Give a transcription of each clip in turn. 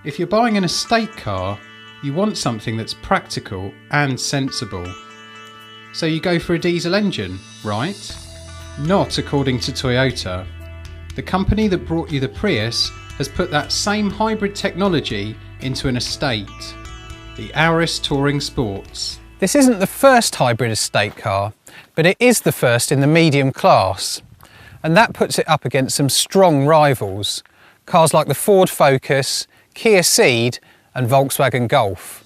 If you're buying an estate car, you want something that's practical and sensible. So you go for a diesel engine, right? Not according to Toyota. The company that brought you the Prius has put that same hybrid technology into an estate, the Auris Touring Sports. This isn't the first hybrid estate car, but it is the first in the medium class. And that puts it up against some strong rivals, cars like the Ford Focus, Kia Ceed and Volkswagen Golf.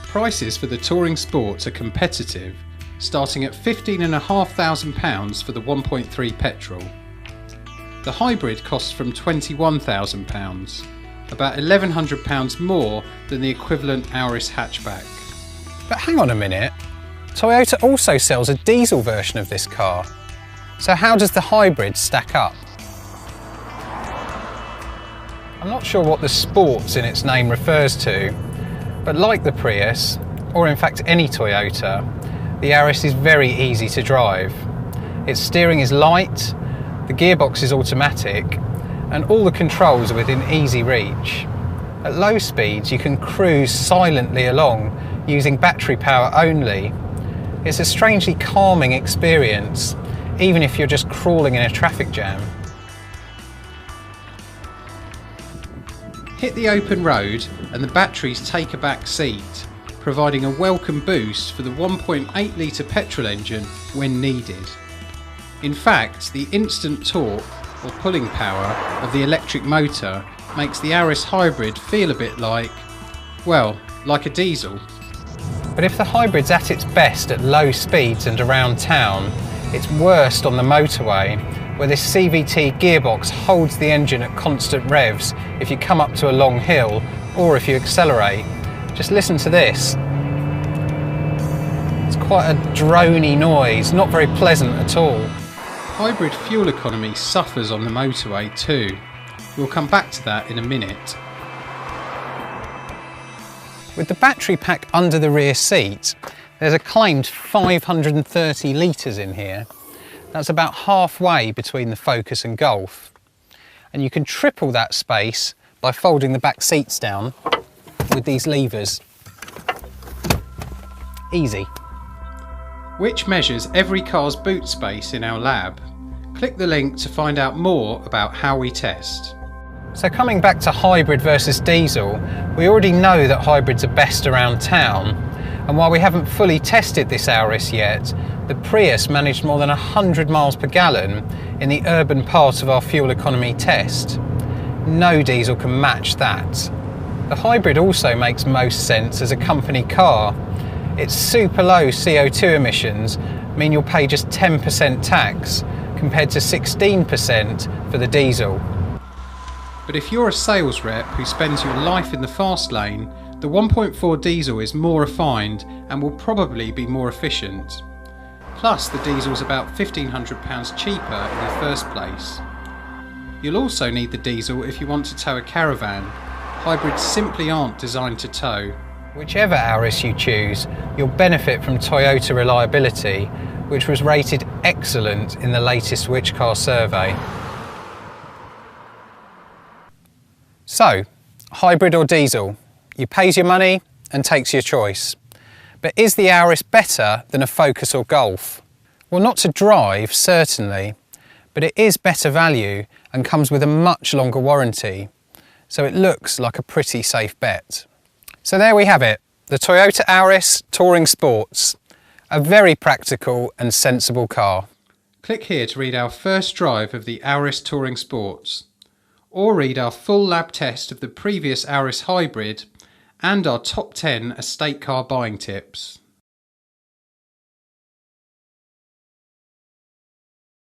Prices for the Touring Sports are competitive, starting at £15,500 for the 1.3 petrol. The hybrid costs from £21,000, about £1,100 more than the equivalent Auris hatchback. But hang on a minute, Toyota also sells a diesel version of this car. So how does the hybrid stack up? I'm not sure what the sports in its name refers to, but like the Prius, or in fact any Toyota, the Auris is very easy to drive. Its steering is light, the gearbox is automatic, and all the controls are within easy reach. At low speeds you can cruise silently along using battery power only. It's a strangely calming experience, even if you're just crawling in a traffic jam. Hit the open road and the batteries take a back seat, providing a welcome boost for the 1.8 litre petrol engine when needed. In fact, the instant torque or pulling power of the electric motor makes the Auris hybrid feel a bit like, well, like a diesel. But if the hybrid's at its best at low speeds and around town, it's worst on the motorway, where this CVT gearbox holds the engine at constant revs if you come up to a long hill or if you accelerate. Just listen to this. It's quite a drony noise, not very pleasant at all. Hybrid fuel economy suffers on the motorway too. We'll come back to that in a minute. With the battery pack under the rear seat, there's a claimed 530 litres in here. That's about halfway between the Focus and Golf. And you can triple that space by folding the back seats down with these levers. Easy. Which measures every car's boot space in our lab. Click the link to find out more about how we test. So coming back to hybrid versus diesel, we already know that hybrids are best around town. And while we haven't fully tested this Auris yet, the Prius managed more than 100 miles per gallon in the urban part of our fuel economy test. No diesel can match that. The hybrid also makes most sense as a company car. Its super low CO2 emissions mean you'll pay just 10% tax compared to 16% for the diesel. But if you're a sales rep who spends your life in the fast lane, the 1.4 diesel is more refined and will probably be more efficient. Plus, the diesel's about £1,500 cheaper in the first place. You'll also need the diesel if you want to tow a caravan. Hybrids simply aren't designed to tow. Whichever Auris you choose, you'll benefit from Toyota reliability, which was rated excellent in the latest Which Car survey. So, hybrid or diesel? You pays your money and takes your choice. But is the Auris better than a Focus or Golf? Well, not to drive, certainly, but it is better value and comes with a much longer warranty. So it looks like a pretty safe bet. So there we have it, the Toyota Auris Touring Sports. A very practical and sensible car. Click here to read our first drive of the Auris Touring Sports, or read our full lab test of the previous Auris Hybrid and our top 10 estate car buying tips.